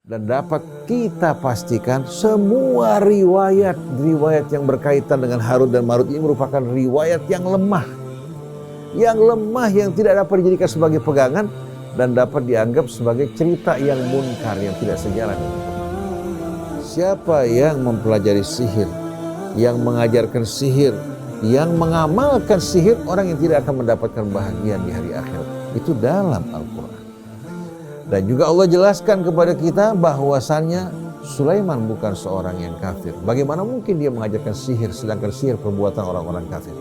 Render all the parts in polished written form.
Dan dapat kita pastikan semua riwayat yang berkaitan dengan Harut dan Marut ini merupakan riwayat yang lemah. Yang lemah, yang tidak dapat dijadikan sebagai pegangan dan dapat dianggap sebagai cerita yang munkar, yang tidak sejalan. Siapa yang mempelajari sihir, yang mengajarkan sihir, yang mengamalkan sihir, orang yang tidak akan mendapatkan bahagia di hari akhirat. Itu dalam Al-Quran. Dan juga Allah jelaskan kepada kita bahwasannya Sulaiman bukan seorang yang kafir. Bagaimana mungkin dia mengajarkan sihir, sedangkan sihir perbuatan orang-orang kafir.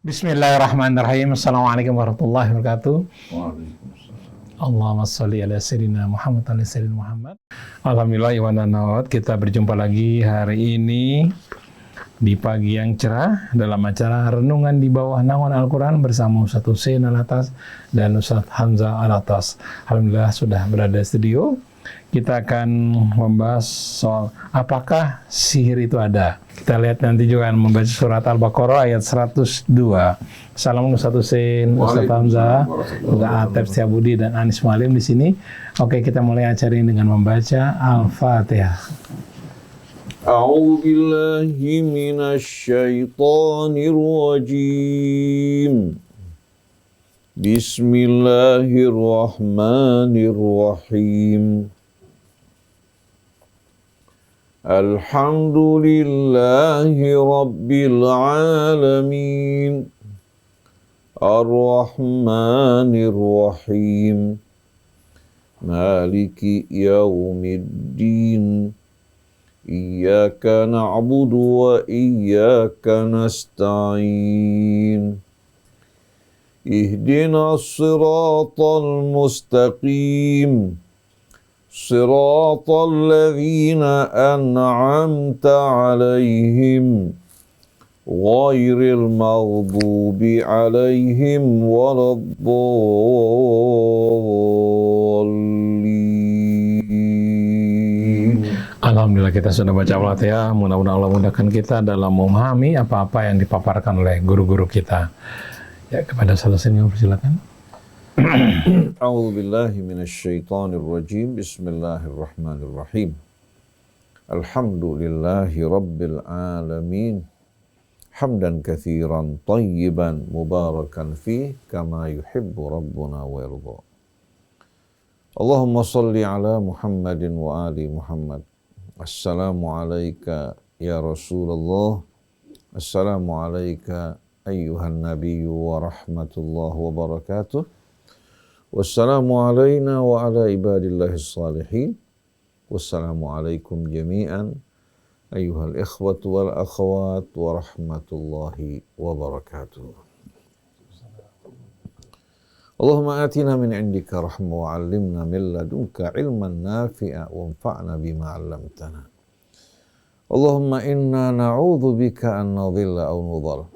Bismillahirrahmanirrahim. Assalamualaikum warahmatullahi wabarakatuh. Allahumma sholli ala sayyidina Muhammad ala sayyidina Muhammad. Alhamdulillah iwan dan nawat, kita berjumpa lagi hari ini di pagi yang cerah dalam acara Renungan di Bawah Naungan Al-Quran bersama Ustaz Hussein Alatas dan Ustaz Hamzah Alatas. Alhamdulillah sudah berada di studio. Kita akan membahas soal apakah sihir itu ada. Kita lihat nanti juga membaca surat Al-Baqarah ayat 102. Assalamualaikum Ustaz Hussein, Ustaz Hamzah, juga Atep Setiabudi dan Anis Malim di sini. Oke, kita mulai acara ini dengan membaca Al-Fatihah. A'udzu billahi minasyaitonir rajim. Bismillahirrahmanirrahim. Alhamdulillahi rabbil alamin. Ar-Rahmanir Rahim. Maliki yaumiddin. Iyyaka na'budu wa iyyaka nasta'in. Ihdinas siratal mustaqim. Siratal ladzina an'amta 'alaihim ghairil maghdubi 'alaihim waladdallin. Alhamdulillah kita sudah baca Al-Fatihah. Mudah-mudahan Allah mudahkan kita dalam memahami apa-apa yang dipaparkan oleh guru-guru kita. Ya, kepada salah satu persilakan. A'udzu billahi minasyaitonir rajim. Bismillahirrahmanirrahim. Alhamdulillahi rabbil alamin. Hamdan katsiran thayyiban mubarakan fi kama yuhibbu rabbuna wa yarda. Allahumma shalli ala Muhammadin wa ali Muhammad. Assalamu alayka ya Rasulullah. Assalamu alayka ayyuhan nabiyyu wa rahmatullahi wa barakatuh. Wassalamu alayna wa ala ibadillahis salihin. Wassalamu alaikum jami'an ayyuhal ikhwatu wal akhwat wa rahmatullahi wa barakatuh. Allahumma atina min indika rahmah wa 'allimna min ladunka ilman nafi'a wa anfa'na bima 'allamtana. Allahumma inna na'udzu bika an nadhilla aw nudhal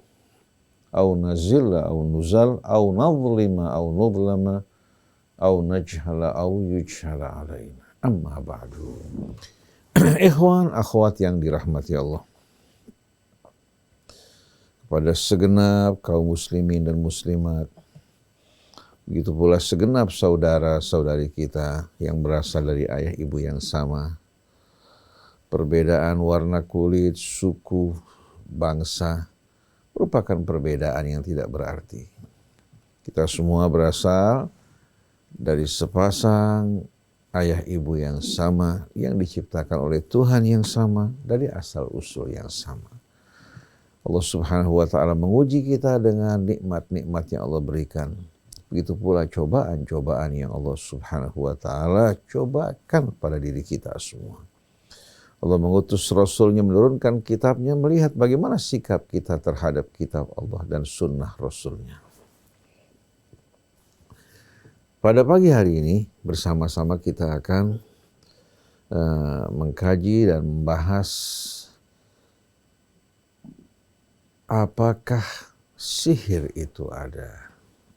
aw nazilla aw nuzal aw nadhlima aw nudlama aw najhala aw yujhala alaina. Amma ba'du. Ikhwan, akhwat yang dirahmati Allah. Kepada segenap kaum muslimin dan muslimat, begitu pula segenap saudara-saudari kita yang berasal dari ayah ibu yang sama. Perbedaan warna kulit, suku, bangsa merupakan perbedaan yang tidak berarti. Kita semua berasal dari sepasang ayah ibu yang sama, yang diciptakan oleh Tuhan yang sama, dari asal usul yang sama. Allah Subhanahu wa ta'ala menguji kita dengan nikmat-nikmat yang Allah berikan. Begitu pula cobaan-cobaan yang Allah Subhanahu wa ta'ala cobakan pada diri kita semua. Allah mengutus Rasulnya, menurunkan kitabnya, melihat bagaimana sikap kita terhadap kitab Allah dan sunnah Rasulnya. Pada pagi hari ini bersama-sama kita akan mengkaji dan membahas apakah sihir itu ada.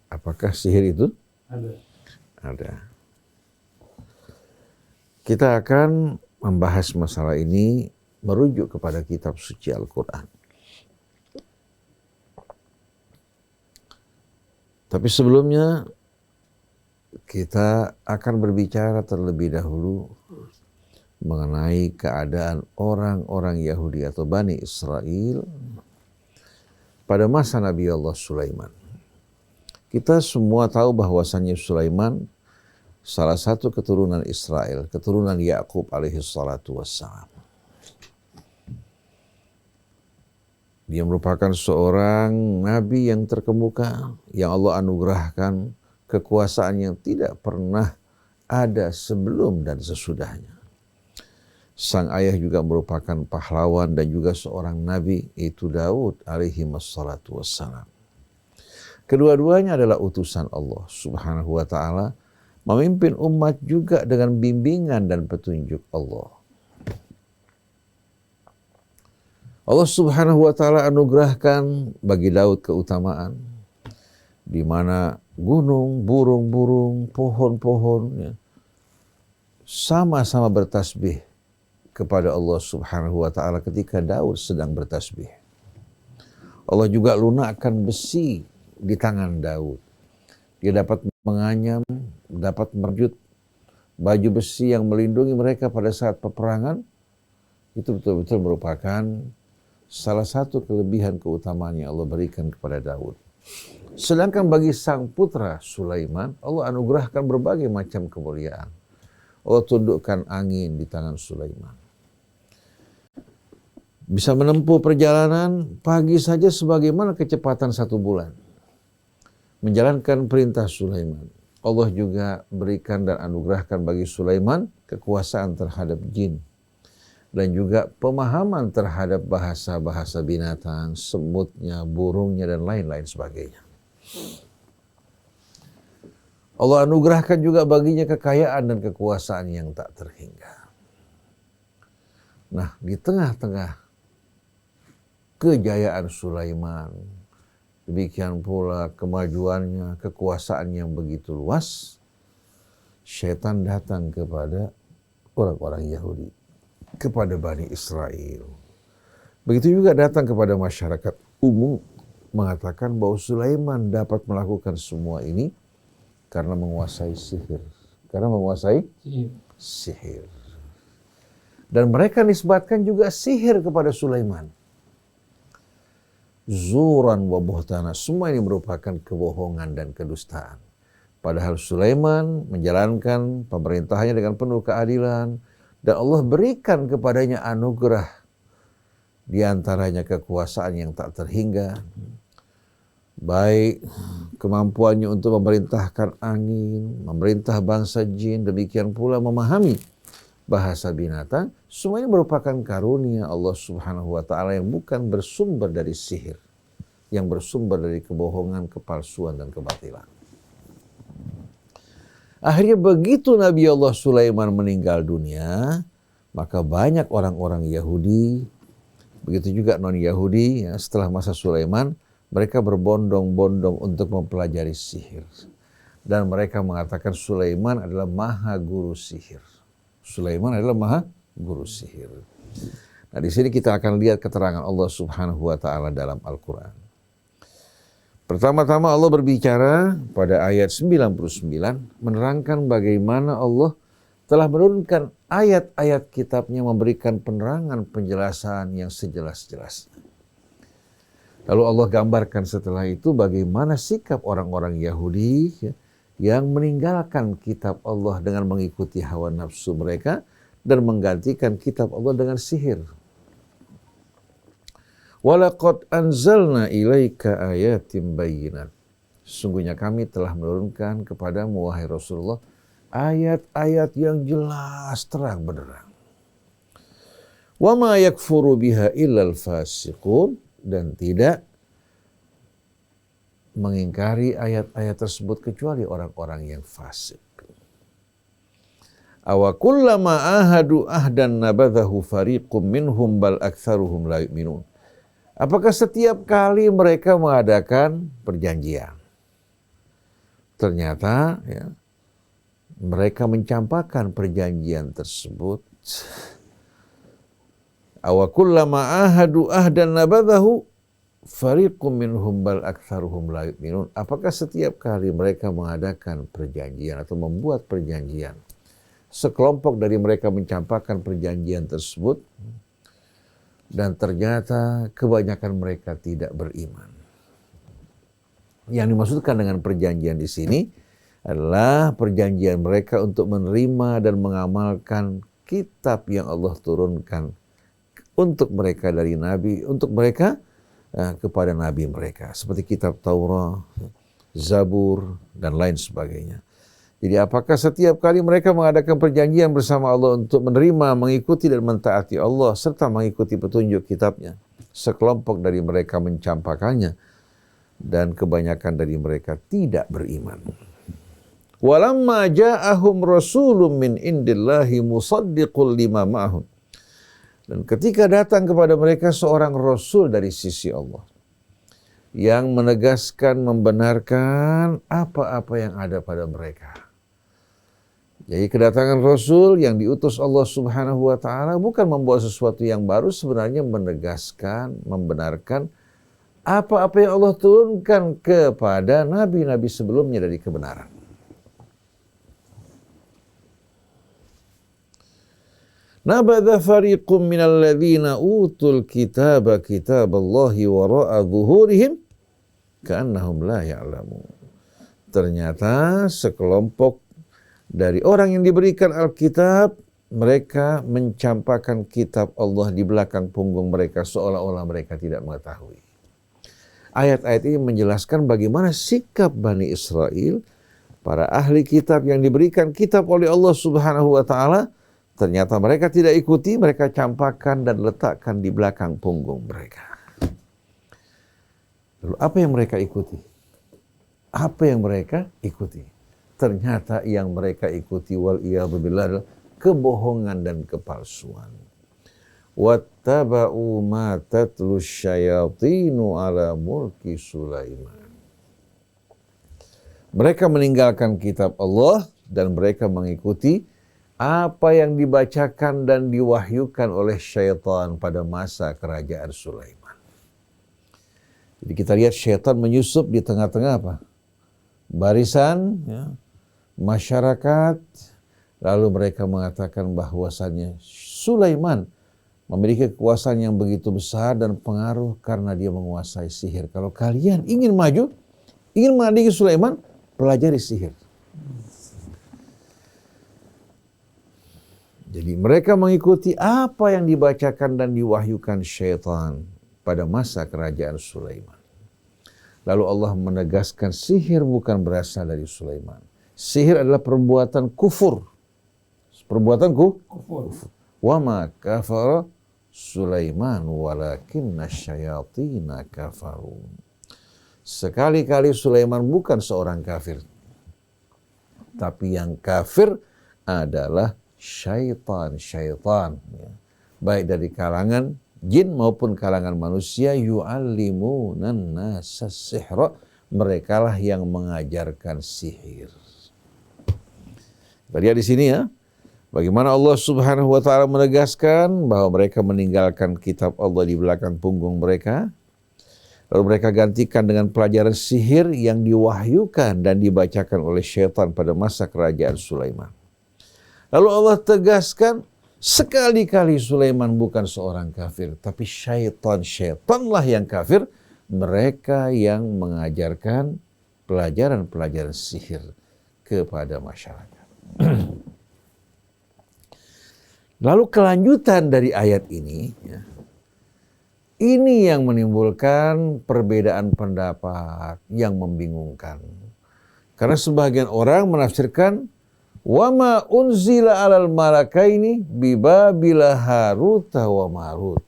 Apakah sihir itu? Ada. Kita akan membahas masalah ini merujuk kepada kitab suci Al-Quran. Tapi sebelumnya kita akan berbicara terlebih dahulu mengenai keadaan orang-orang Yahudi atau Bani Israel pada masa Nabi Allah Sulaiman. Kita semua tahu bahwasannya Sulaiman salah satu keturunan Israel, keturunan Yakub alaihi salatu wassalam. Dia merupakan seorang nabi yang terkemuka, yang Allah anugerahkan kekuasaan yang tidak pernah ada sebelum dan sesudahnya. Sang ayah juga merupakan pahlawan dan juga seorang nabi, yaitu Daud alaihi wassalatu wassalam. Kedua-duanya adalah utusan Allah subhanahu wa ta'ala, memimpin umat juga dengan bimbingan dan petunjuk Allah. Allah subhanahu wa ta'ala anugerahkan bagi Daud keutamaan, di mana gunung, burung-burung, pohon-pohon ya, sama-sama bertasbih kepada Allah subhanahu wa ta'ala ketika Daud sedang bertasbih. Allah juga lunakkan besi di tangan Daud. Dia dapat menganyam, dapat merjut baju besi yang melindungi mereka pada saat peperangan. Itu betul-betul merupakan salah satu kelebihan keutamaan yang Allah berikan kepada Daud. Sedangkan bagi sang putra Sulaiman, Allah anugerahkan berbagai macam kemuliaan. Allah tundukkan angin di tangan Sulaiman. Bisa menempuh perjalanan pagi saja sebagaimana kecepatan 1 bulan. Menjalankan perintah Sulaiman. Allah juga berikan dan anugerahkan bagi Sulaiman kekuasaan terhadap jin. Dan juga pemahaman terhadap bahasa-bahasa binatang, semutnya, burungnya, dan lain-lain sebagainya. Allah anugerahkan juga baginya kekayaan dan kekuasaan yang tak terhingga. Nah, di tengah-tengah kejayaan Sulaiman, demikian pula kemajuannya, kekuasaan yang begitu luas, syaitan datang kepada orang-orang Yahudi, kepada Bani Israel. Begitu juga datang kepada masyarakat umum, mengatakan bahwa Sulaiman dapat melakukan semua ini karena menguasai sihir. Karena menguasai sihir. Dan mereka nisbatkan juga sihir kepada Sulaiman. Zuran wa buhtana, semua ini merupakan kebohongan dan kedustaan. Padahal Sulaiman menjalankan pemerintahannya dengan penuh keadilan, dan Allah berikan kepadanya anugerah, di antaranya kekuasaan yang tak terhingga, baik kemampuannya untuk memerintahkan angin, memerintah bangsa jin, demikian pula memahami bahasa binatang. Semua ini merupakan karunia Allah subhanahu wa ta'ala yang bukan bersumber dari sihir, yang bersumber dari kebohongan, kepalsuan, dan kebatilan. Akhirnya begitu Nabi Allah Sulaiman meninggal dunia, maka banyak orang-orang Yahudi, begitu juga non-Yahudi, ya, setelah masa Sulaiman, mereka berbondong-bondong untuk mempelajari sihir. Dan mereka mengatakan Sulaiman adalah maha guru sihir. Sulaiman adalah maha guru sihir. Nah, di sini kita akan lihat keterangan Allah subhanahu wa ta'ala dalam Al-Quran. Pertama-tama Allah berbicara pada ayat 99 menerangkan bagaimana Allah telah menurunkan ayat-ayat kitabnya memberikan penerangan penjelasan yang sejelas-jelasnya. Lalu Allah gambarkan setelah itu bagaimana sikap orang-orang Yahudi yang meninggalkan kitab Allah dengan mengikuti hawa nafsu mereka dan menggantikan kitab Allah dengan sihir. Walaqad anzalna ilaika ayatin bayyinat. Sungguhnya kami telah menurunkan kepadamu wahai Rasulullah ayat-ayat yang jelas terang benderang. Wa ma yakfuru biha illal fasiqun, dan tidak mengingkari ayat-ayat tersebut kecuali orang-orang yang fasik. Awa kullama ahadu ahdan nabadhahu fariqum minhum bal aktsaruhum la yu'minun. Apakah setiap kali mereka mengadakan perjanjian, ternyata ya, mereka mencampakkan perjanjian tersebut. Awakullama ahadu ahdan nabadahu fariqum minhum bal aktsaruhum la yu'minun. Apakah setiap kali mereka mengadakan perjanjian atau membuat perjanjian, sekelompok dari mereka mencampakkan perjanjian tersebut dan ternyata kebanyakan mereka tidak beriman. Yang dimaksudkan dengan perjanjian di sini adalah perjanjian mereka untuk menerima dan mengamalkan kitab yang Allah turunkan untuk mereka dari Nabi, untuk mereka kepada Nabi mereka. Seperti kitab Taurat, Zabur, dan lain sebagainya. Jadi apakah setiap kali mereka mengadakan perjanjian bersama Allah untuk menerima, mengikuti, dan mentaati Allah, serta mengikuti petunjuk kitabnya, sekelompok dari mereka mencampakkannya, dan kebanyakan dari mereka tidak beriman. Walamma ja'ahum rasulun min indillahi musaddiqul lima ma'ahum. Dan ketika datang kepada mereka seorang rasul dari sisi Allah yang menegaskan, membenarkan apa-apa yang ada pada mereka. Jadi kedatangan rasul yang diutus Allah Subhanahu wa taala bukan membawa sesuatu yang baru, sebenarnya menegaskan, membenarkan apa-apa yang Allah turunkan kepada nabi-nabi sebelumnya dari kebenaran. Nabadha fariqum minal ladzina utul kitaba kitaballahi wara'a zuhurihim ka'annahum la ya'lamun. Ternyata sekelompok dari orang yang diberikan Alkitab, mereka mencampakkan kitab Allah di belakang punggung mereka seolah-olah mereka tidak mengetahui. Ayat-ayat ini menjelaskan bagaimana sikap Bani Israel, para ahli kitab yang diberikan kitab oleh Allah Subhanahu wa taala. Ternyata mereka tidak ikuti, mereka campakkan dan letakkan di belakang punggung mereka. Lalu apa yang mereka ikuti? Apa yang mereka ikuti? Ternyata yang mereka ikuti wal-iyadzubillah adalah kebohongan dan kepalsuan. Wattaba'u ma tatlu syayatinu ala mulki Sulaiman. Mereka meninggalkan kitab Allah dan mereka mengikuti apa yang dibacakan dan diwahyukan oleh syaitan pada masa kerajaan Sulaiman. Jadi kita lihat syaitan menyusup di tengah-tengah apa? Barisan, ya, masyarakat, lalu mereka mengatakan bahwasannya Sulaiman memiliki kekuasaan yang begitu besar dan pengaruh karena dia menguasai sihir. Kalau kalian ingin maju, ingin menandingi Sulaiman, pelajari sihir. Jadi mereka mengikuti apa yang dibacakan dan diwahyukan syaitan pada masa kerajaan Sulaiman. Lalu Allah menegaskan sihir bukan berasal dari Sulaiman. Sihir adalah perbuatan kufur. Perbuatan kufur. Wa ma kafara Sulaiman walakinna syayatina kafarun. Sekali-kali Sulaiman bukan seorang kafir. Tapi yang kafir adalah syaitan, ya. Baik dari kalangan jin maupun kalangan manusia, yu'allimunan nasa sihra, merekalah yang mengajarkan sihir. Kita lihat di sini ya, bagaimana Allah Subhanahu wa taala menegaskan bahwa mereka meninggalkan kitab Allah di belakang punggung mereka, lalu mereka gantikan dengan pelajaran sihir yang diwahyukan dan dibacakan oleh syaitan pada masa kerajaan Sulaiman. Lalu Allah tegaskan, sekali-kali Sulaiman bukan seorang kafir, tapi syaitanlah yang kafir, mereka yang mengajarkan pelajaran-pelajaran sihir kepada masyarakat. Lalu kelanjutan dari ayat ini, ya, ini yang menimbulkan perbedaan pendapat yang membingungkan. Karena sebagian orang menafsirkan, wama unzila alal malakaini bibabila haruta wa marut.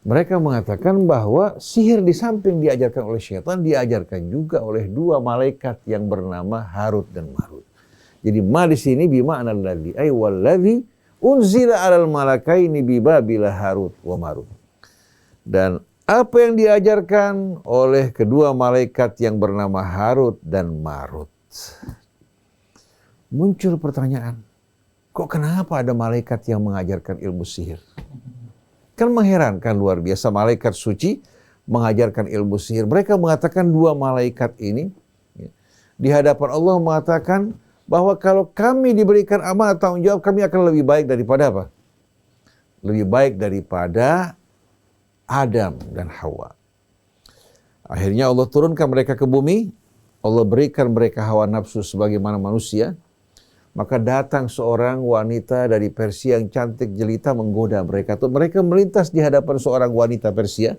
Mereka mengatakan bahwa sihir di samping diajarkan oleh syaitan, diajarkan juga oleh dua malaikat yang bernama Harut dan Marut. Jadi ma di sini bima'na alladzi ay wallazi unzila alal malakaini bibabila harut wa marut. Dan apa yang diajarkan oleh kedua malaikat yang bernama Harut dan Marut. muncul pertanyaan, kok kenapa ada malaikat yang mengajarkan ilmu sihir? Kan mengherankan luar biasa, malaikat suci mengajarkan ilmu sihir. Mereka mengatakan dua malaikat ini di hadapan Allah mengatakan bahwa kalau kami diberikan amanah tanggung jawab, kami akan lebih baik daripada apa? Lebih baik daripada Adam dan Hawa. Akhirnya Allah turunkan mereka ke bumi, Allah berikan mereka hawa nafsu sebagaimana manusia. Maka datang seorang wanita dari Persia yang cantik jelita menggoda mereka. Mereka melintas di hadapan seorang wanita Persia.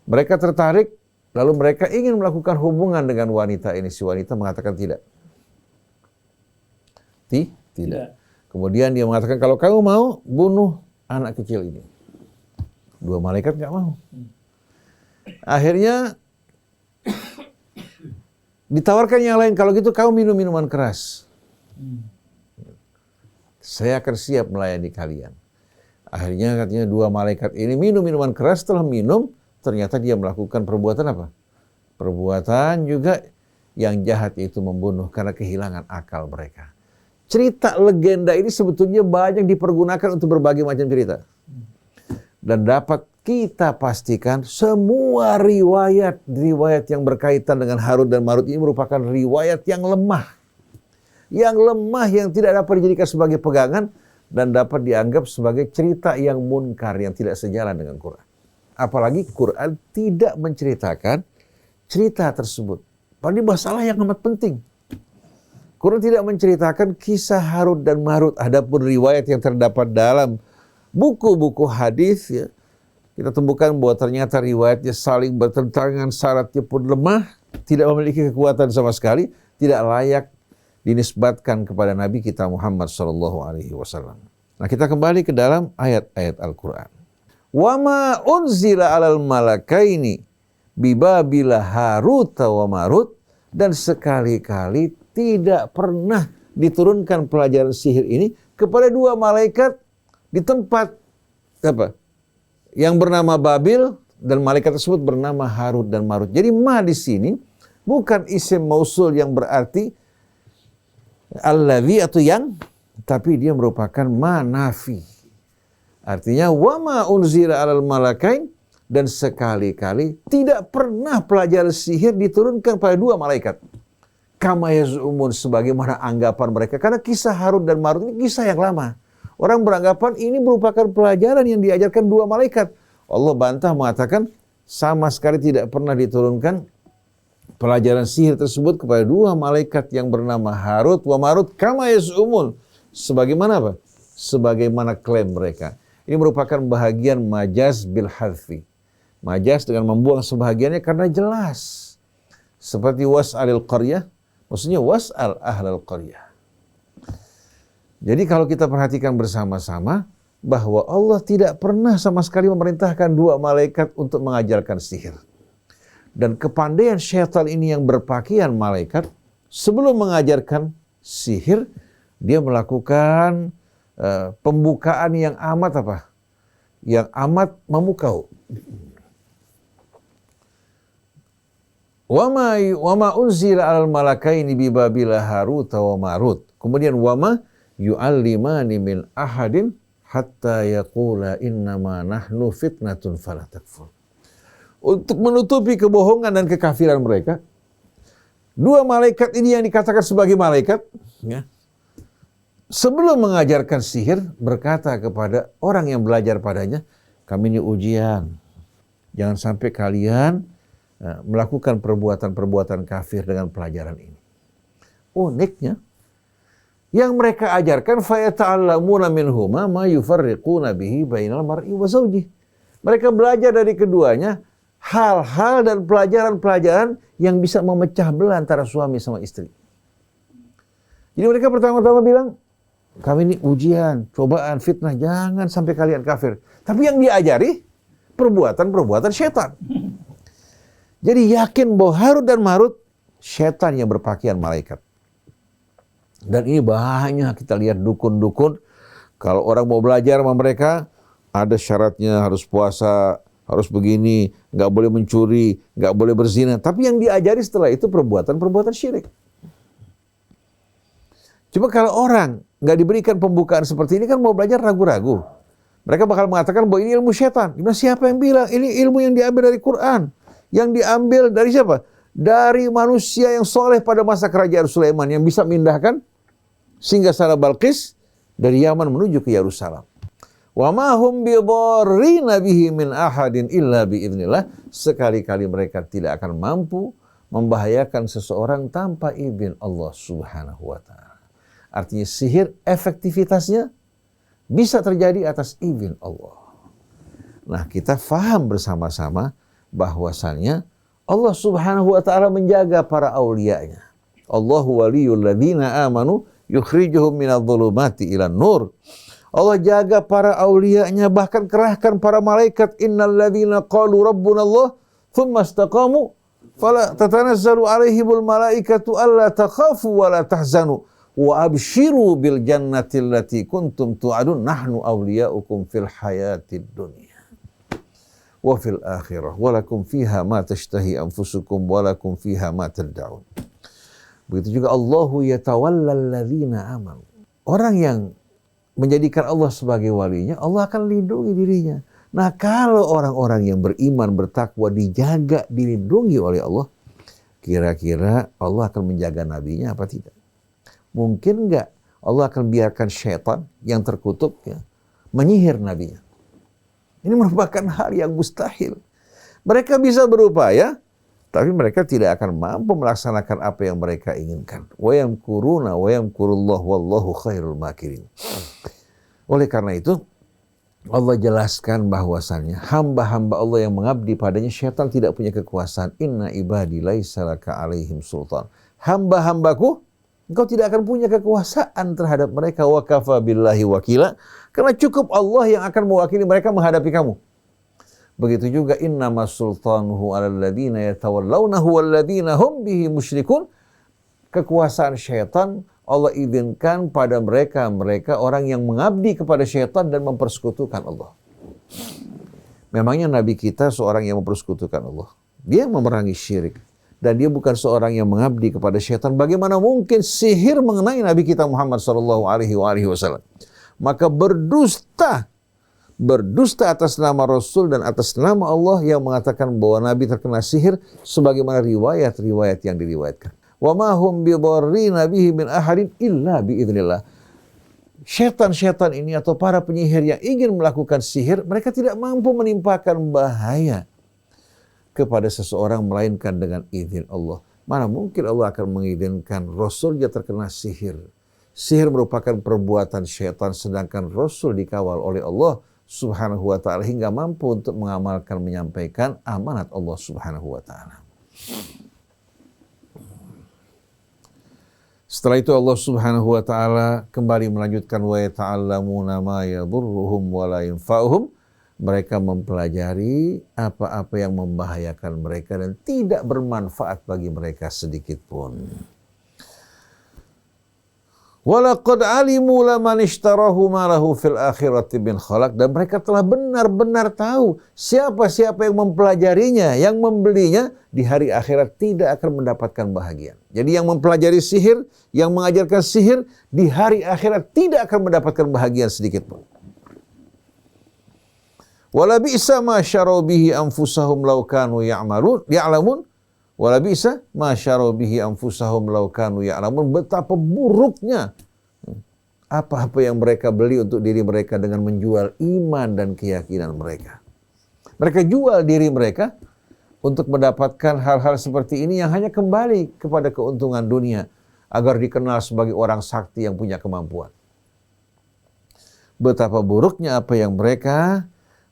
Mereka tertarik, lalu mereka ingin melakukan hubungan dengan wanita ini. Si wanita mengatakan tidak. Tidak. Kemudian dia mengatakan, kalau kamu mau, bunuh anak kecil ini. Dua malaikat nggak mau. Akhirnya ditawarkan yang lain, kalau gitu kamu minum minuman keras. Saya akan siap melayani kalian. Akhirnya katanya dua malaikat ini minum minuman keras, setelah minum ternyata dia melakukan perbuatan apa? Perbuatan juga yang jahat, yaitu membunuh karena kehilangan akal mereka. Cerita legenda ini sebetulnya banyak dipergunakan untuk berbagai macam cerita. Dan dapat kita pastikan semua riwayat yang berkaitan dengan Harut dan Marut ini merupakan riwayat yang lemah. Yang tidak dapat dijadikan sebagai pegangan dan dapat dianggap sebagai cerita yang munkar, yang tidak sejalan dengan Quran. Apalagi Quran tidak menceritakan cerita tersebut. Padahal ini masalah yang amat penting. Quran tidak menceritakan kisah Harut dan Marut. Adapun riwayat yang terdapat dalam buku-buku hadis, ya, kita temukan bahwa ternyata riwayatnya saling bertentangan, syaratnya pun lemah, tidak memiliki kekuatan sama sekali, tidak layak dinisbatkan kepada Nabi kita Muhammad SAW. Nah, kita kembali ke dalam ayat-ayat Al-Quran. Wa ma unzila alal malakaini bibabila Harut wa Marut, dan sekali-kali tidak pernah diturunkan pelajaran sihir ini kepada dua malaikat di tempat apa? Yang bernama Babil, dan malaikat tersebut bernama Harut dan Marut. Jadi ma di sini bukan isim mausul yang berarti allazi atau yang, tapi dia merupakan manafi. Artinya wa ma unzila alal malakain, dan sekali-kali tidak pernah pelajaran sihir diturunkan pada dua malaikat. Kama yaz'umun, sebagaimana anggapan mereka. Karena kisah Harut dan Marut ini kisah yang lama. Orang beranggapan ini merupakan pelajaran yang diajarkan dua malaikat. Allah bantah mengatakan sama sekali tidak pernah diturunkan pelajaran sihir tersebut kepada dua malaikat yang bernama Harut wa Marut. Kama yaz'umun, sebagaimana apa? Sebagaimana klaim mereka. Ini merupakan bahagian majaz bil hadfi. Majaz dengan membuang sebahagiannya karena jelas. Seperti was'alil qaryah, maksudnya was'al ahlal qaryah. Jadi kalau kita perhatikan bersama-sama bahwa Allah tidak pernah sama sekali memerintahkan dua malaikat untuk mengajarkan sihir. Dan kepandaian syaitan ini yang berpakaian malaikat, sebelum mengajarkan sihir, dia melakukan pembukaan yang amat apa? Yang amat memukau. Wa ma unzila alal malakaini bi Babila Harut wa Marut. Kemudian wa ma yu'allimani min ahadin hatta yaqula innama nahnu fitnatun fala takfur. Untuk menutupi kebohongan dan kekafiran mereka, dua malaikat ini yang dikatakan sebagai malaikat, ya, sebelum mengajarkan sihir berkata kepada orang yang belajar padanya, kami ini ujian. Jangan sampai kalian melakukan perbuatan-perbuatan kafir dengan pelajaran ini. Uniknya, yang mereka ajarkan fayata'allamuna minhuma ma yufarriquna bihi bainal mar'i wa zawjih. Mereka belajar dari keduanya hal-hal dan pelajaran-pelajaran yang bisa memecah belah antara suami sama istri. Jadi mereka pertama-tama bilang, kami ini ujian, cobaan, fitnah, jangan sampai kalian kafir. Tapi yang diajari perbuatan-perbuatan syaitan. Jadi yakin bahwa Harut dan Marut syaitan yang berpakaian malaikat. Dan ini banyak kita lihat dukun-dukun. Kalau orang mau belajar sama mereka, ada syaratnya, harus puasa, harus begini, nggak boleh mencuri, nggak boleh berzina. Tapi yang diajari setelah itu perbuatan-perbuatan syirik. Cuma kalau orang nggak diberikan pembukaan seperti ini kan mau belajar ragu-ragu. Mereka bakal mengatakan bahwa ini ilmu setan. Siapa yang bilang? Ini ilmu yang diambil dari Quran. Yang diambil dari siapa? Dari manusia yang soleh pada masa kerajaan Sulaiman yang bisa memindahkan singgasana Balqis dari Yaman menuju ke Yerusalem. Wa ma hum bidarrina bihi min ahadin illa biidznillah. Sekali-kali mereka tidak akan mampu membahayakan seseorang tanpa izin Allah Subhanahu wa taala. Artinya sihir efektivitasnya bisa terjadi atas izin Allah. Nah, kita faham bersama-sama bahwasannya Allah Subhanahu wa taala menjaga para aulianya. Allahu waliyul ladzina amanu yukhrijuhum minadh-dhulumati ilan nur. Allah jaga para aulianya, bahkan kerahkan para malaikat, innal ladzina qalu rabbuna Allah tsumma istaqamu fala tatanazzalu alaihimul malaikatu alla takhafu wa la tahzanu wa abshiru bil jannati allati kuntum tu'adun nahnu awliya'ukum fil hayatid dunya wa fil akhirah wa lakum fiha ma tashtahi anfusukum wa lakum fiha ma tad'un. Begitu juga Allahu yatawallal ladzina amanu. Orang yang menjadikan Allah sebagai walinya, Allah akan lindungi dirinya. Nah, kalau orang-orang yang beriman, bertakwa, dijaga, dilindungi oleh Allah, kira-kira Allah akan menjaga nabinya apa tidak? Mungkin enggak Allah akan biarkan syaitan yang terkutuk menyihir nabinya. Ini merupakan hal yang mustahil. Mereka bisa berupaya, tapi mereka tidak akan mampu melaksanakan apa yang mereka inginkan. Wa yamkuruna wa yamkurullah wallahu khairul makirin. Oleh karena itu, Allah jelaskan bahwasannya hamba-hamba Allah yang mengabdi padanya, syaitan tidak punya kekuasaan. Inna ibadi laisa laka alaihim sultan. Hamba-hambaku, engkau tidak akan punya kekuasaan terhadap mereka. Wa kafa billahi wakila. Karena cukup Allah yang akan mewakili mereka menghadapi kamu. Begitu juga innama sultanuhu 'alal ladzina yatawallawnahu wal ladzina hum bihi musyrikun. Kekuasaan syaitan Allah izinkan pada mereka orang yang mengabdi kepada syaitan dan mempersekutukan Allah. Memangnya Nabi kita seorang yang mempersekutukan Allah. Dia memerangi syirik. Dan dia bukan seorang yang mengabdi kepada syaitan. Bagaimana mungkin sihir mengenai Nabi kita Muhammad SAW? Maka berdusta atas nama Rasul dan atas nama Allah yang mengatakan bahwa Nabi terkena sihir sebagaimana riwayat-riwayat yang diriwayatkan. Wa ma hum bidarrina bihi min ahadin illa biidznillah. Syaitan-syaitan ini atau para penyihir yang ingin melakukan sihir, mereka tidak mampu menimpakan bahaya kepada seseorang melainkan dengan izin Allah. Mana mungkin Allah akan mengizinkan Rasulnya terkena sihir. Sihir merupakan perbuatan syaitan, sedangkan Rasul dikawal oleh Allah Subhanahu wa ta'ala hingga mampu untuk mengamalkan, menyampaikan amanat Allah Subhanahu wa ta'ala. Setelah itu Allah Subhanahu wa ta'ala kembali melanjutkan wa yata'allamuna ma yadurruhum wa la yanfa'uhum. Mereka mempelajari apa-apa yang membahayakan mereka dan tidak bermanfaat bagi mereka sedikit pun. Walaqad alimu laman ishtarahu ma lahu fil akhirati min khalaq. Dan mereka telah benar-benar tahu siapa-siapa yang mempelajarinya, yang membelinya di hari akhirat tidak akan mendapatkan bahagia. Jadi yang mempelajari sihir, yang mengajarkan sihir di hari akhirat tidak akan mendapatkan bahagia sedikit pun. Wala bi'sa ma syaraw bihi anfusahum law kanu ya'lamun. Wala bi'sa ma syaraw bihi anfusahum law kanu ya'lamun. Betapa buruknya apa-apa yang mereka beli untuk diri mereka dengan menjual iman dan keyakinan mereka. Mereka jual diri mereka untuk mendapatkan hal-hal seperti ini yang hanya kembali kepada keuntungan dunia agar dikenal sebagai orang sakti yang punya kemampuan. Betapa buruknya apa yang mereka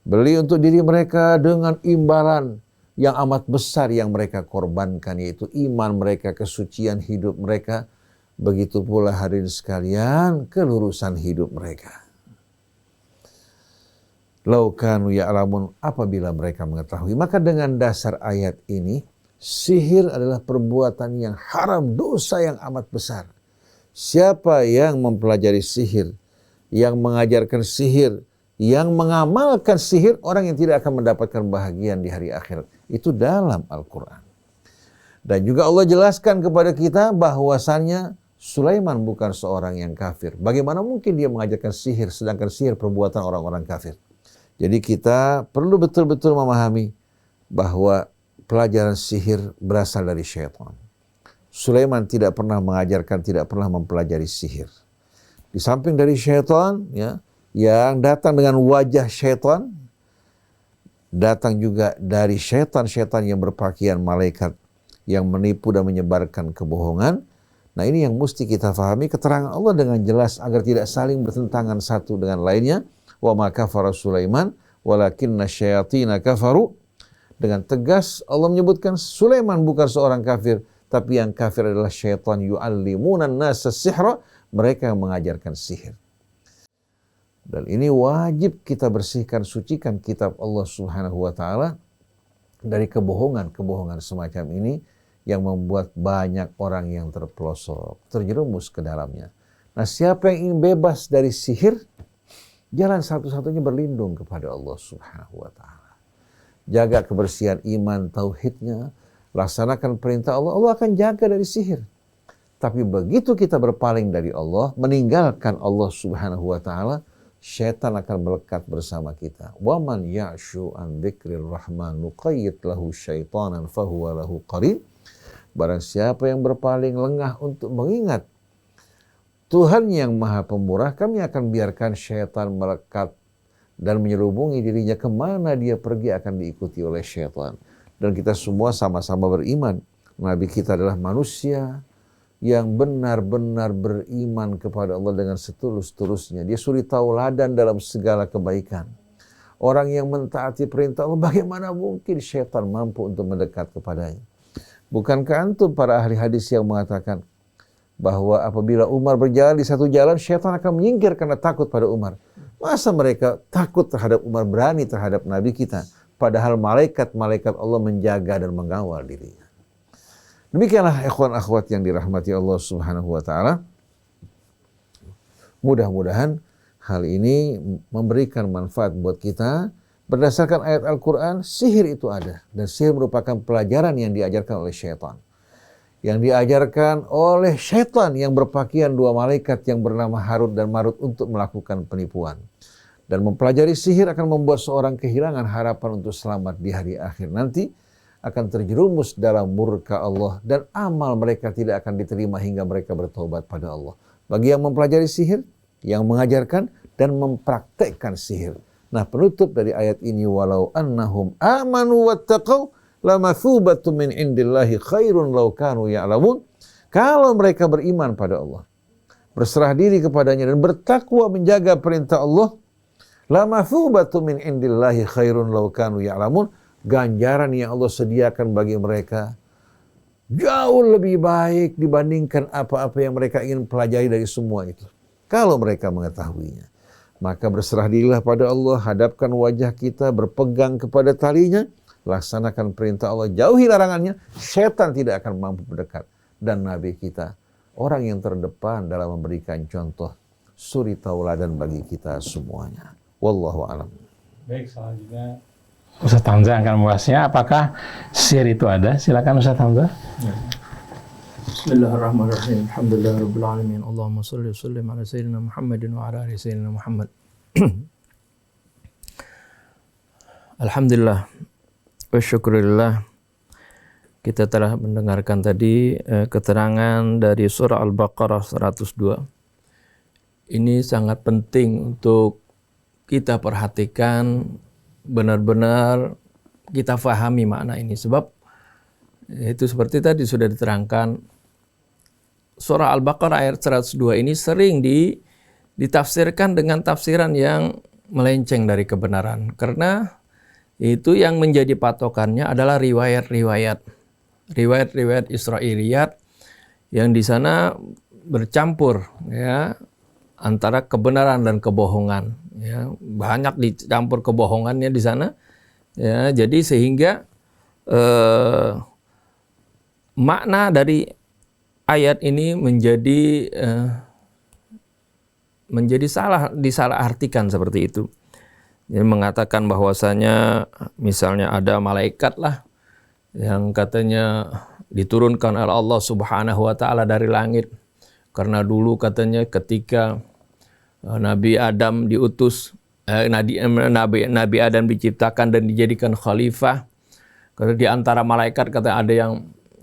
beli untuk diri mereka dengan imbalan yang amat besar yang mereka korbankan, yaitu iman mereka, kesucian hidup mereka. Begitu pula hadirin sekalian, kelurusan hidup mereka. Lau kanu ya'lamun, apabila mereka mengetahui. Maka dengan dasar ayat ini, sihir adalah perbuatan yang haram, dosa yang amat besar. Siapa yang mempelajari sihir, yang mengajarkan sihir, yang mengamalkan sihir, orang yang tidak akan mendapatkan bahagian di hari akhirat. Itu dalam Al-Quran. Dan juga Allah jelaskan kepada kita bahwasannya Sulaiman bukan seorang yang kafir. Bagaimana mungkin dia mengajarkan sihir, sedangkan sihir perbuatan orang-orang kafir? Jadi kita perlu betul-betul memahami bahwa pelajaran sihir berasal dari syaitan. Sulaiman tidak pernah mengajarkan, tidak pernah mempelajari sihir. Di samping dari syaitan, ya, yang datang dengan wajah syaitan, datang juga dari syaitan-syaitan yang berpakaian malaikat, yang menipu dan menyebarkan kebohongan. Nah, ini yang mesti kita fahami keterangan Allah dengan jelas agar tidak saling bertentangan satu dengan lainnya. Wa ma kafara Sulaiman walakinna syayatina kafaru. Dengan tegas Allah menyebutkan Sulaiman bukan seorang kafir, tapi yang kafir adalah syaitan, yu'allimuna an-nasa sihra, mereka yang mengajarkan sihir. Dan ini wajib kita bersihkan, sucikan kitab Allah Subhanahu wa taala dari kebohongan-kebohongan semacam ini yang membuat banyak orang yang terpelosok, terjerumus ke dalamnya. Nah, siapa yang ingin bebas dari sihir, jalan satu-satunya berlindung kepada Allah Subhanahu wa taala. Jaga kebersihan iman, tauhidnya, laksanakan perintah Allah, Allah akan jaga dari sihir. Tapi begitu kita berpaling dari Allah, meninggalkan Allah Subhanahu wa taala, syaitan akan melekat bersama kita. Wa man ya'shu an dzikrir rahman nuqayyid lahu syaitanan fahuwa lahu qarin. Barang siapa yang berpaling lengah untuk mengingat Tuhan yang Maha Pemurah, kami akan biarkan syaitan melekat dan menyelubungi dirinya, kemana dia pergi akan diikuti oleh syaitan. Dan kita semua sama-sama beriman, Nabi kita adalah manusia yang benar-benar beriman kepada Allah dengan setulus-tulusnya. Dia suri tauladan dalam segala kebaikan. Orang yang mentaati perintah Allah, bagaimana mungkin syaitan mampu untuk mendekat kepadanya? Bukankah antum para ahli hadis yang mengatakan bahwa apabila Umar berjalan di satu jalan, syaitan akan menyingkir karena takut pada Umar. Masa mereka takut terhadap Umar, berani terhadap Nabi kita? Padahal malaikat-malaikat Allah menjaga dan mengawal dirinya. Demikianlah ikhwan akhwat yang dirahmati Allah Subhanahu wa taala. Mudah-mudahan hal ini memberikan manfaat buat kita. Berdasarkan ayat Al-Quran, sihir itu ada. Dan sihir merupakan pelajaran yang diajarkan oleh syaitan. Yang diajarkan oleh syaitan yang berpakaian dua malaikat yang bernama Harut dan Marut untuk melakukan penipuan. Dan mempelajari sihir akan membuat seorang kehilangan harapan untuk selamat di hari akhir nanti. Akan terjerumus dalam murka Allah. Dan amal mereka tidak akan diterima hingga mereka bertobat pada Allah. Bagi yang mempelajari sihir, yang mengajarkan dan mempraktekkan sihir. Nah, penutup dari ayat ini, walau annahum amanu wattaqau lamathubatun min indillahi khairun law kanu ya'lamun. Kalau mereka beriman pada Allah, berserah diri kepadanya dan bertakwa menjaga perintah Allah, lamathubatun min indillahi khairun law kanu ya'lamun. Ganjaran yang Allah sediakan bagi mereka jauh lebih baik dibandingkan apa-apa yang mereka ingin pelajari dari semua itu. Kalau mereka mengetahuinya. Maka berserah dirilah pada Allah, hadapkan wajah kita, berpegang kepada talinya, laksanakan perintah Allah, jauhi larangannya, syaitan tidak akan mampu mendekat. Dan Nabi kita, orang yang terdepan dalam memberikan contoh, suri tauladan bagi kita semuanya. Wallahu a'lam. Baik, selanjutnya Ustaz Hamzah akan membahasnya, apakah sihir itu ada? Silakan Ustaz Hamzah. Bismillahirrahmanirrahim. Alhamdulillahirabbil alamin. Allahumma shalli wa sallim ala sayyidina Muhammadin wa ala ali sayyidina Muhammad. Alhamdulillah wa syukurillah. Kita telah mendengarkan tadi keterangan dari surah Al-Baqarah 102. Ini sangat penting untuk kita perhatikan, benar-benar kita fahami makna ini. Sebab itu seperti tadi sudah diterangkan, surah Al-Baqarah ayat 102 ini sering ditafsirkan dengan tafsiran yang melenceng dari kebenaran. Karena itu yang menjadi patokannya adalah riwayat-riwayat Israiliyat yang di sana bercampur, ya, antara kebenaran dan kebohongan. Ya, banyak dicampur kebohongannya di sana. Ya, jadi sehingga makna dari ayat ini menjadi disalahartikan seperti itu. Jadi mengatakan bahwasanya misalnya ada malaikat lah yang katanya diturunkan oleh Allah Subhanahu wa taala dari langit Karena dulu katanya ketika Nabi Adam diutus, Nabi Adam diciptakan dan dijadikan khalifah, karena di antara malaikat kata ada yang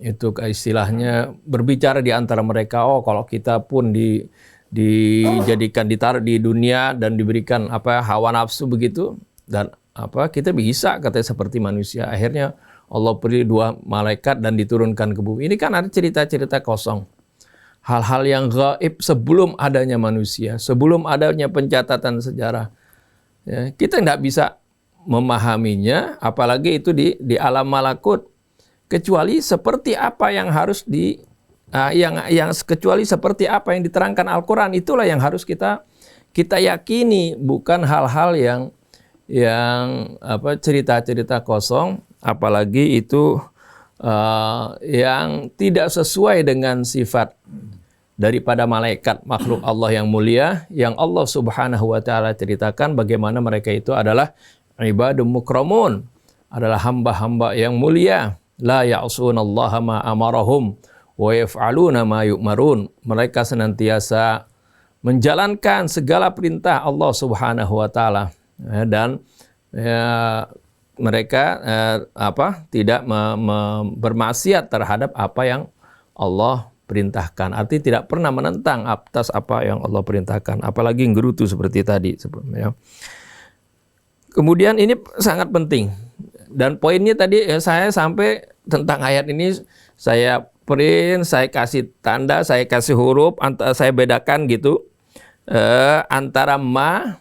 itu istilahnya berbicara di antara mereka, oh kalau kita pun dijadikan ditaruh di dunia dan diberikan hawa nafsu begitu, dan kita bisa katanya seperti manusia. Akhirnya Allah beri 2 malaikat dan diturunkan ke bumi. Ini kan ada cerita-cerita kosong. Hal-hal yang gaib sebelum adanya manusia, sebelum adanya pencatatan sejarah. Ya, kita tidak bisa memahaminya, apalagi itu di alam malakut. Kecuali seperti apa yang harus kecuali seperti apa yang diterangkan Al-Quran, itulah yang harus kita yakini, bukan hal-hal yang cerita-cerita kosong, apalagi itu yang tidak sesuai dengan sifat daripada malaikat makhluk Allah yang mulia, yang Allah Subhanahu wa taala ceritakan bagaimana mereka itu adalah ibadun mukramun, adalah hamba-hamba yang mulia. La ya'sunallaha ma amarahum wa yaf'aluna ma yu'marun. Mereka senantiasa menjalankan segala perintah Allah Subhanahu wa taala, dan mereka tidak bermaksiat terhadap apa yang Allah perintahkan. Artinya tidak pernah menentang atas apa yang Allah perintahkan, apalagi nggerutu seperti tadi sebelumnya. Kemudian ini sangat penting, dan poinnya tadi saya sampai tentang ayat ini saya print, saya kasih tanda, saya kasih huruf, saya bedakan gitu antara ma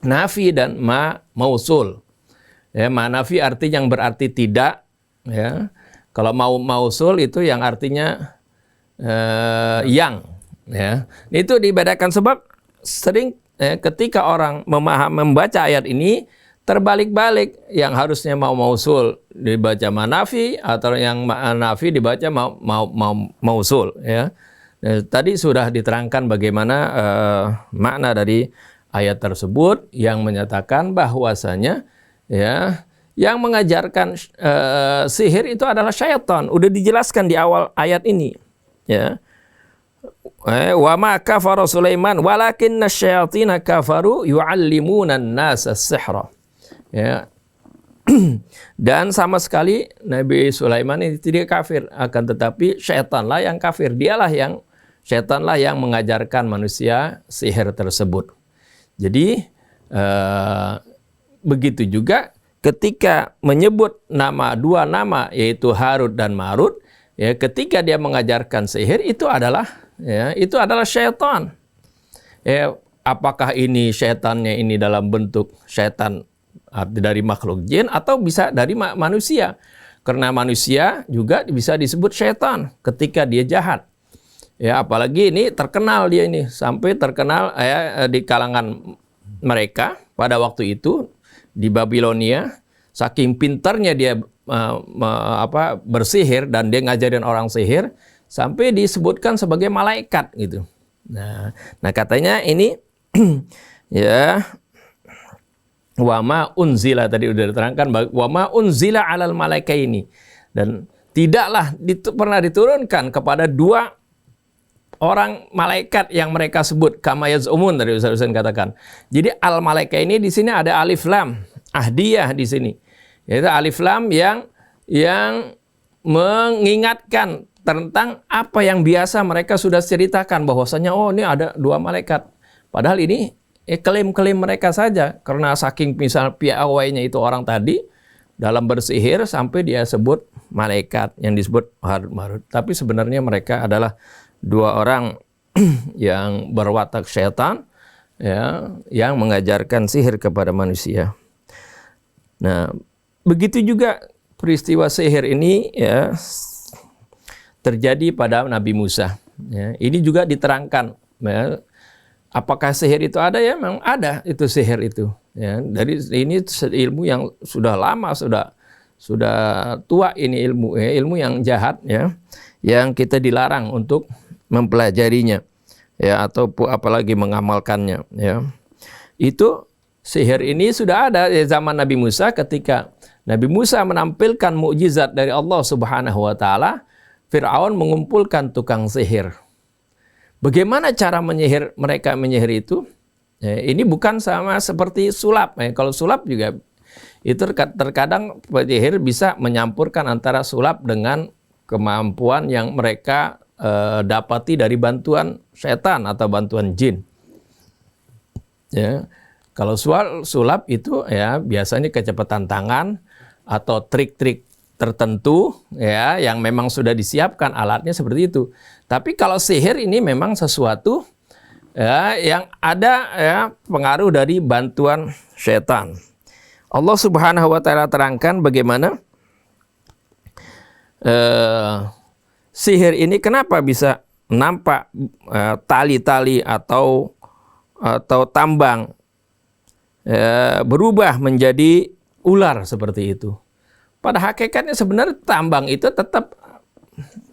nafi dan ma mausul. Ya, ma nafi artinya yang berarti tidak, ya. Kalau mausul itu yang artinya yang, ya. Itu dibedakan sebab sering ketika orang membaca ayat ini terbalik-balik, yang harusnya mausul dibaca manafi, atau yang nafi dibaca mausul, ya. Tadi sudah diterangkan bagaimana makna dari ayat tersebut yang menyatakan bahwasanya, ya, yang mengajarkan sihir itu adalah syaitan. Udah dijelaskan di awal ayat ini, ya. Wa ma kafara Sulaiman walakinna syayatina kafaru yu'allimuna an-nasa as-sihra. Ya. Dan sama sekali Nabi Sulaiman ini tidak kafir, akan tetapi syaitanlah yang kafir. Syaitanlah yang mengajarkan manusia sihir tersebut. Jadi begitu juga ketika menyebut 2 nama yaitu Harut dan Marut, ya, ketika dia mengajarkan sihir itu adalah syaitan. Ya, apakah ini syaitannya ini dalam bentuk syaitan dari makhluk jin atau bisa dari manusia? Karena manusia juga bisa disebut syaitan ketika dia jahat. Ya, apalagi ini terkenal dia ini, sampai terkenal di kalangan mereka pada waktu itu di Babilonia, saking pintarnya dia bersihir dan dia ngajarin orang sihir sampai disebutkan sebagai malaikat gitu. Nah katanya ini ya, wa ma unzila tadi udah diterangkan, wa ma unzila alal malaikaini, dan tidaklah pernah diturunkan kepada 2 orang malaikat yang mereka sebut kama yaz'umun tadi Ustaz katakan. Jadi al malaika ini di sini ada alif lam ahdiyah di sini. Yaitu alif lam yang mengingatkan tentang apa yang biasa mereka sudah ceritakan, bahwasanya oh ini ada 2 malaikat. Padahal ini klaim-klaim mereka saja, karena saking misal piawainya itu orang tadi dalam bersihir sampai dia sebut malaikat yang disebut Harut Marut. Tapi sebenarnya mereka adalah 2 orang yang berwatak syaitan, ya, yang mengajarkan sihir kepada manusia. Nah, begitu juga peristiwa sihir ini, ya, terjadi pada Nabi Musa. Ya, ini juga diterangkan. Ya, apakah sihir itu ada? Ya, memang ada itu sihir itu. Ya, dari ini ilmu yang sudah lama, sudah tua ini ilmu, ya, ilmu yang jahat, ya, yang kita dilarang untuk mempelajarinya, ya, atau apalagi mengamalkannya. Ya, itu sihir ini sudah ada di zaman Nabi Musa. Ketika Nabi Musa menampilkan mukjizat dari Allah Subhanahu wa taala, Fir'aun mengumpulkan tukang sihir. Bagaimana cara mereka menyihir itu? Ini bukan sama seperti sulap. Kalau sulap juga itu terkadang penyihir bisa menyampurkan antara sulap dengan kemampuan yang mereka dapati dari bantuan setan atau bantuan jin. Ya, kalau sulap itu ya biasanya kecepatan tangan atau trik-trik tertentu ya yang memang sudah disiapkan alatnya seperti itu. Tapi kalau sihir ini memang sesuatu ya yang ada ya pengaruh dari bantuan setan. Allah Subhanahu wa taala terangkan bagaimana sihir ini kenapa bisa nampak tali-tali atau tambang berubah menjadi ular seperti itu. Pada hakikatnya sebenarnya tambang itu tetap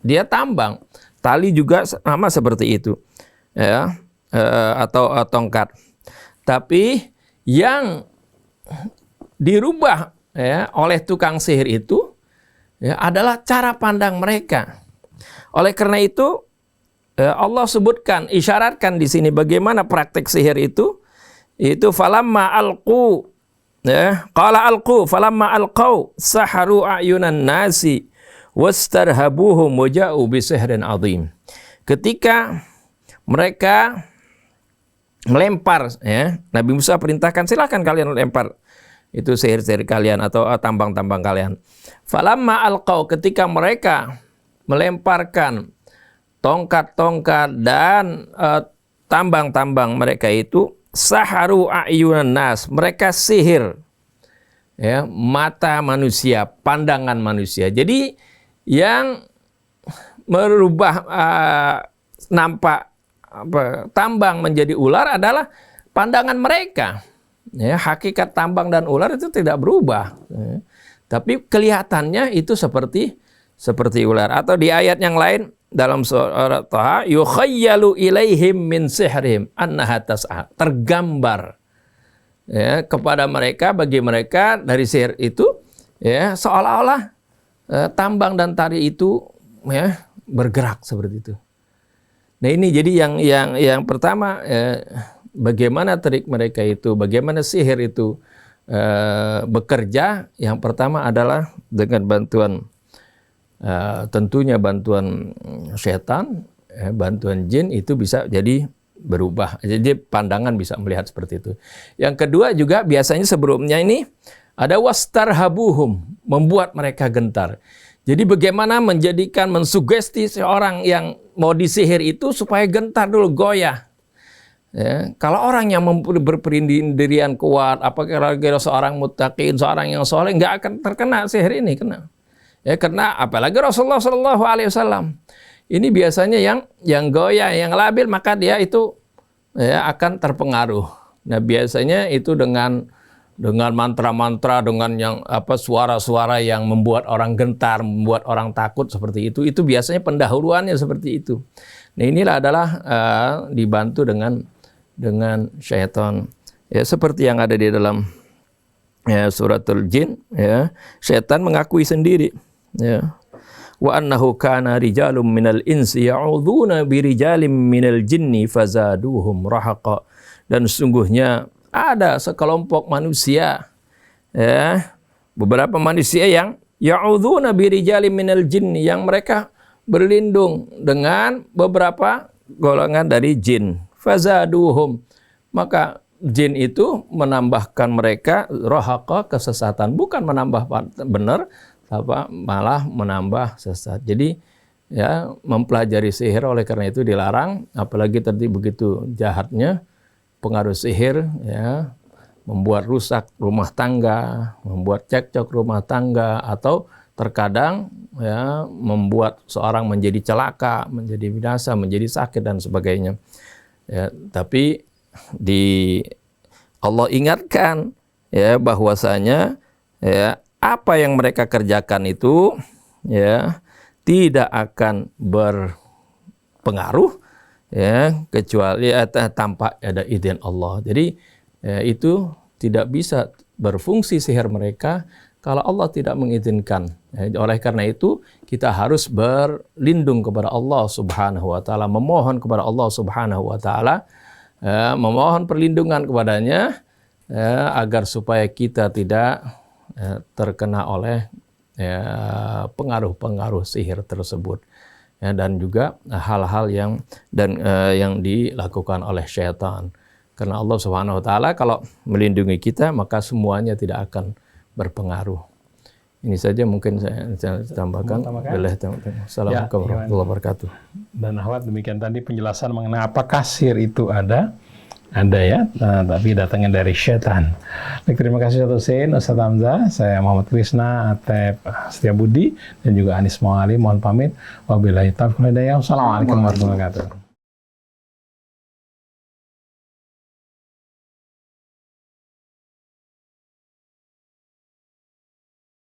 dia tambang, tali juga sama seperti itu, ya, atau tongkat. Tapi yang dirubah ya, oleh tukang sihir itu ya, adalah cara pandang mereka. Oleh karena itu Allah sebutkan, isyaratkan di sini bagaimana praktek sihir itu falamma alqu ya, qala alqu falamma alqau saharu ayunan nasi wastarhabuhum waja'u bisihrin azim. Ketika mereka melempar ya, Nabi Musa perintahkan silakan kalian lempar itu sihir-sihir kalian atau tambang-tambang kalian. Falamma alqau, ketika mereka melemparkan tongkat-tongkat dan tambang-tambang mereka itu, saharu a'yunan nas, mereka sihir ya mata manusia, pandangan manusia. Jadi yang merubah nampak tambang menjadi ular adalah pandangan mereka. Ya, hakikat tambang dan ular itu tidak berubah. Ya. Tapi kelihatannya itu seperti ular. Atau di ayat yang lain dalam surat Taha, yukhayyalu ilaihim min sihrihim annaha tas'a, tergambar ya kepada mereka, bagi mereka dari sihir itu ya seolah-olah tambang dan tari itu ya bergerak seperti itu. Nah ini jadi yang pertama bagaimana trik mereka itu, bagaimana sihir itu bekerja. Yang pertama adalah dengan bantuan tentunya bantuan setan, bantuan jin itu bisa jadi berubah. Jadi pandangan bisa melihat seperti itu. Yang kedua juga biasanya sebelumnya ini ada wastarhabuhum, membuat mereka gentar. Jadi bagaimana mensugesti seorang yang mau disihir itu supaya gentar dulu, goyah. Ya, kalau orang yang berpendirian kuat, apakah seorang muttaqin, seorang yang soleh, nggak akan terkena sihir ini, kena. Ya, karena apalagi Rasulullah SAW ini biasanya yang goyah, yang labil, maka dia itu ya akan terpengaruh. Nah biasanya itu dengan mantra-mantra, dengan yang suara-suara yang membuat orang gentar, membuat orang takut seperti itu biasanya pendahuluannya seperti itu. Nah inilah adalah dibantu dengan syaitan. Ya seperti yang ada di dalam ya, suratul jin, ya, syaitan mengakui sendiri, ya. Wa annahu kana rijalun minal insi ya'udzuuna birijalin minal jinni fazaduhum rahaqa. Dan sesungguhnya ada sekelompok manusia, ya, beberapa manusia yang ya'udzuuna birijalin minal jinni, yang mereka berlindung dengan beberapa golongan dari jin. Fazaduhum, maka jin itu menambahkan mereka rahaqa, kesesatan, bukan menambah benar, malah menambah sesat. Jadi ya mempelajari sihir oleh karena itu dilarang, apalagi tadi begitu jahatnya pengaruh sihir, ya, membuat rusak rumah tangga, membuat cekcok rumah tangga, atau terkadang ya membuat seorang menjadi celaka, menjadi binasa, menjadi sakit dan sebagainya. Ya, tapi Allah ingatkan ya bahwasanya ya apa yang mereka kerjakan itu ya tidak akan berpengaruh ya kecuali tanpa ada izin Allah. Jadi ya, itu tidak bisa berfungsi sihir mereka kalau Allah tidak mengizinkan. Oleh karena itu, kita harus berlindung kepada Allah Subhanahu wa taala, memohon kepada Allah Subhanahu wa taala, memohon perlindungan kepadanya agar supaya kita tidak terkena oleh pengaruh-pengaruh sihir tersebut. Dan juga hal-hal yang dilakukan oleh syaitan. Karena Allah Subhanahu wa taala kalau melindungi kita, maka semuanya tidak akan berpengaruh. Ini saja mungkin saya tambahkan. Assalamualaikum warahmatullahi wabarakatuh. Dan akhwat, demikian tadi penjelasan mengenai apakah sihir itu ada ya, tapi datangnya dari syaitan. Baik, terima kasih Ustaz Hamzah. Saya Muhammad Krisna, Atep Setiabudi, dan juga Anis Mawali. Mohon pamit. Wabillahi taufiq wal hidayah. Wassalamualaikum warahmatullahi wabarakatuh.